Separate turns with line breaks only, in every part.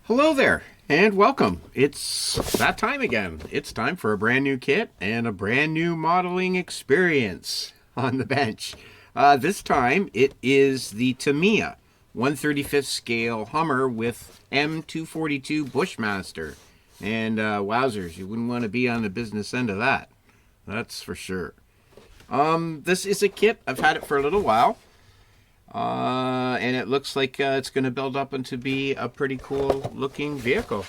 Hello there, and welcome. It's that time again. It's time for a brand new kit and a brand new modeling experience on the bench. This time it is the Tamiya 1/35th scale Hummer with M242 Bushmaster. And wowzers, you wouldn't want to be on the business end of that. That's for sure. This is a kit. I've had it for a little while. And it looks like it's going to build up into be a pretty cool looking vehicle.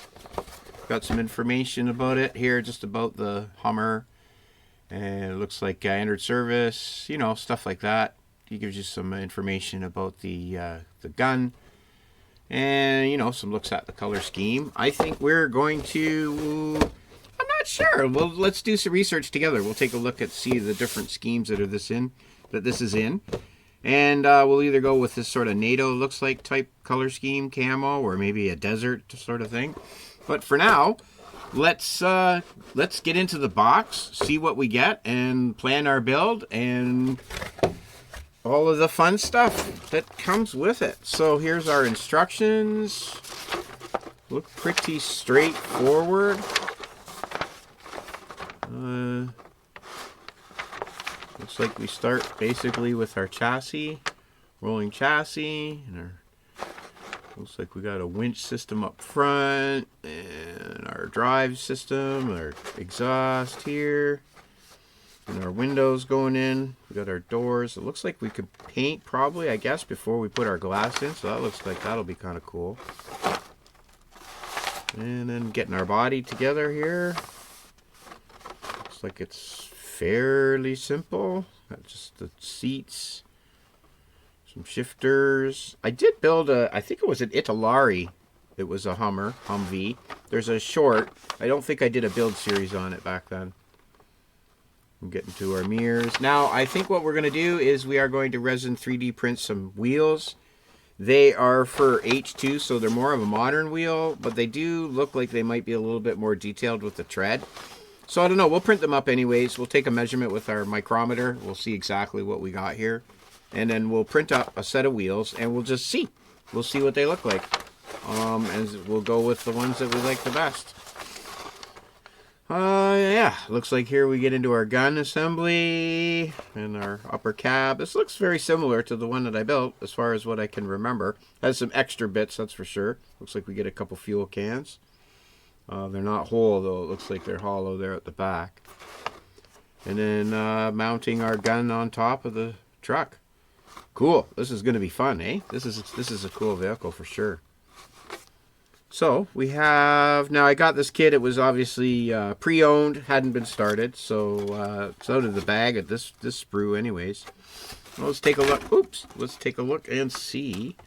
Got some information about it here, just about the Hummer. And it looks like entered service, you know, stuff like that. He gives you some information about the gun. And, you know, some looks at the color scheme. I think we're going to... I'm not sure. Well, let's do some research together. We'll take a look at see the different schemes that this is in. And we'll either go with this sort of NATO looks like type color scheme camo, or maybe a desert sort of thing. But for now, let's get into the box, see what we get, and plan our build and all of the fun stuff that comes with it. So here's our instructions. Look pretty straightforward. Looks like we start basically with our chassis, rolling chassis, and looks like we got a winch system up front, and our drive system, our exhaust here, and our windows going in. We got our doors. It looks like we could paint probably, I guess, before we put our glass in, so that looks like that'll be kind of cool. And then getting our body together here. Looks like it's fairly simple. Got just the seats, some shifters. I did build I think it was an Italari. It was a Humvee. There's a short. I don't think I did a build series on it back then. I'm getting to our mirrors. Now, I think what we're going to do is we are going to resin 3D print some wheels. They are for H2, so they're more of a modern wheel, but they do look like they might be a little bit more detailed with the tread. So I don't know, we'll print them up anyways. We'll take a measurement with our micrometer. We'll see exactly what we got here. And then we'll print up a set of wheels and we'll just see. We'll see what they look like. And we'll go with the ones that we like the best. Yeah, looks like here we get into our gun assembly and our upper cab. This looks very similar to the one that I built as far as what I can remember. Has some extra bits, that's for sure. Looks like we get a couple fuel cans. They're not whole though, it looks like they're hollow there at the back. And then mounting our gun on top of the truck. Cool, this is going to be fun, eh? This is a cool vehicle for sure. So we have, now I got this kit, it was obviously pre-owned, hadn't been started, so it's out of the bag at this sprue anyways. Well, let's take a look, oops, let's take a look and see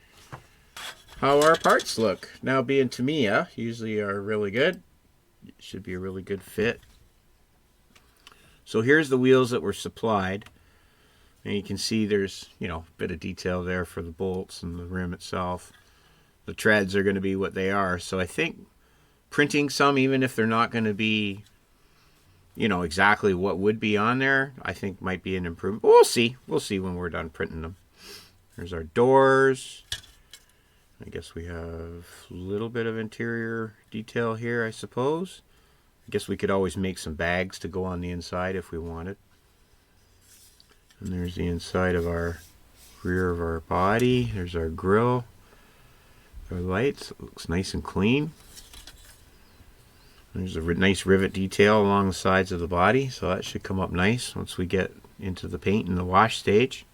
how our parts look. Now being Tamiya, usually are really good. It should be a really good fit. So here's the wheels that were supplied. And you can see there's, you know, a bit of detail there for the bolts and the rim itself. The treads are going to be what they are. So I think printing some, even if they're not going to be, you know, exactly what would be on there, I think might be an improvement. But we'll see. We'll see when we're done printing them. There's our doors. I guess we have a little bit of interior detail here, I suppose. I guess we could always make some bags to go on the inside if we wanted. And there's the inside of our rear of our body. There's our grille. Our lights. It looks nice and clean. There's a nice rivet detail along the sides of the body, so that should come up nice once we get into the paint and the wash stage.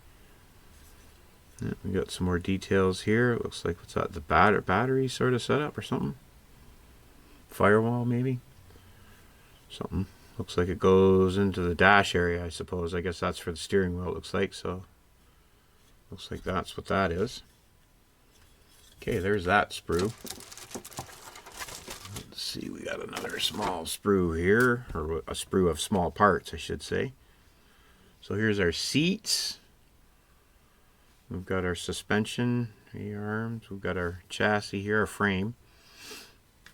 Yeah, we got some more details here. It looks like what's that, the battery sort of setup or something. Firewall maybe. Something. Looks like it goes into the dash area, I suppose. I guess that's for the steering wheel, it looks like. So looks like that's what that is. Okay, there's that sprue. Let's see, we got another small sprue here, or a sprue of small parts, I should say. So here's our seats. We've got our suspension arms. We've got our chassis here, our frame.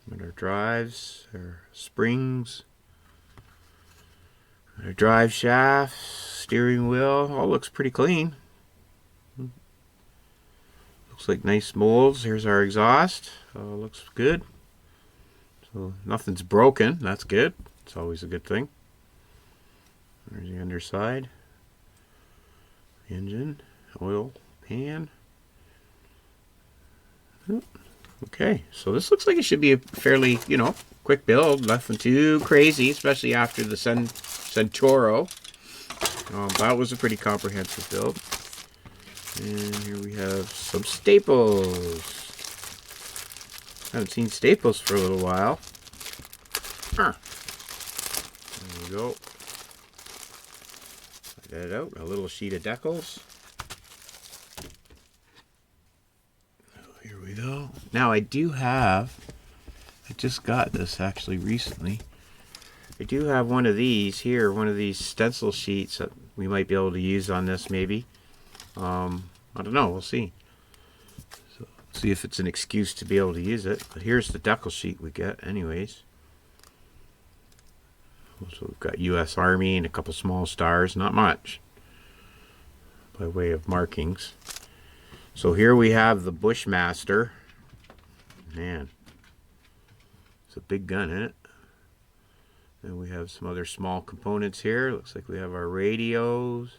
We've got our drives, our springs, our drive shaft, steering wheel. All looks pretty clean. Looks like nice molds. Here's our exhaust. Looks good. So nothing's broken. That's good. It's always a good thing. There's the underside. Engine, oil, pan. Okay, so this looks like it should be a fairly, quick build. Nothing too crazy, especially after the Centauro. That was a pretty comprehensive build. And here we have some staples. Haven't seen staples for a little while. There we go. Get it out. A little sheet of decals. Here we go. Now I just got this actually recently. I do have one of these here, one of these stencil sheets that we might be able to use on this maybe. I don't know, we'll see. So, see if it's an excuse to be able to use it. But here's the decal sheet we get anyways. So we've got US Army and a couple small stars, not much by way of markings. So here we have the Bushmaster. Man, it's a big gun, isn't it? And we have some other small components here. Looks like we have our radios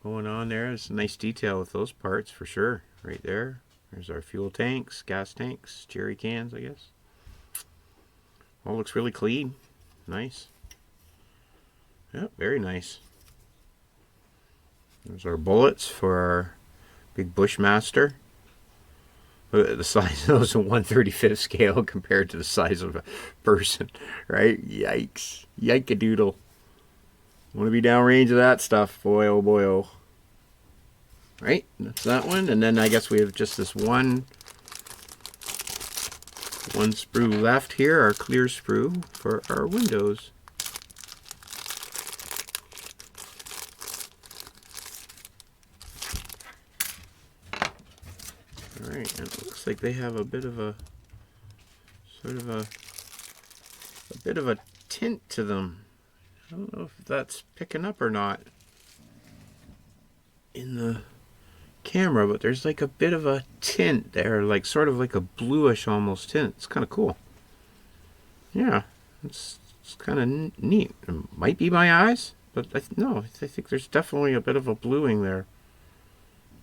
going on there. It's a nice detail with those parts for sure. Right there. There's our fuel tanks, gas tanks, jerry cans, I guess. All looks really clean. Nice. Yep, very nice. There's our bullets for our big Bushmaster. Look at the size of those in 1/35 scale compared to the size of a person, right? Yikes. Yike-a-doodle. Want to be downrange of that stuff, boy, oh boy, oh. Right, that's that one. And then I guess we have just this one sprue left here, our clear sprue for our windows. Alright, and it looks like they have a bit of a tint to them. I don't know if that's picking up or not in the camera, but there's like a bit of a tint there, like sort of like a bluish almost tint. It's kind of cool. Yeah, it's kind of neat. It might be my eyes, but I think there's definitely a bit of a bluing there.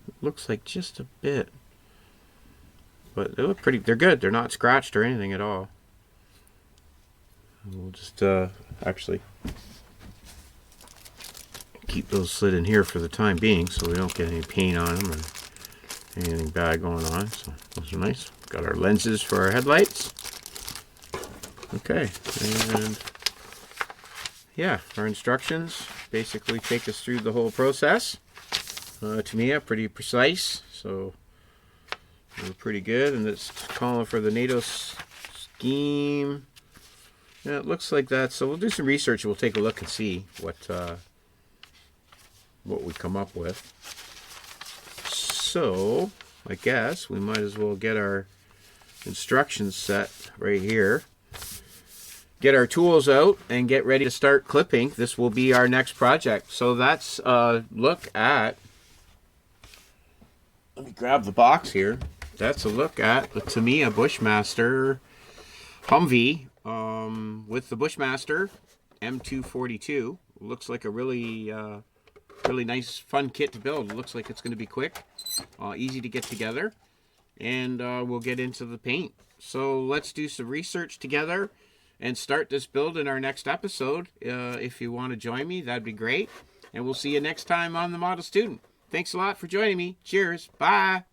It looks like just a bit, but they look pretty. They're good. They're not scratched or anything at all. We'll just actually keep those slid in here for the time being so we don't get any paint on them or anything bad going on. So those are nice. Got our lenses for our headlights. Okay, and yeah, our instructions basically take us through the whole process. Tamiya, pretty precise, so we're pretty good. And it's calling for the NATO scheme. Yeah, it looks like that. So we'll do some research. We'll take a look and see what we come up with. So I guess we might as well get our instructions set right here. Get our tools out and get ready to start clipping. This will be our next project. So that's a look at, let me grab the box here. That's a look at the Tamiya Bushmaster Humvee with the Bushmaster M242. Looks like a really nice, fun kit to build. It looks like it's going to be quick, easy to get together, and we'll get into the paint. So let's do some research together and start this build in our next episode. If you want to join me, that'd be great. And we'll see you next time on The Model Student. Thanks a lot for joining me. Cheers. Bye.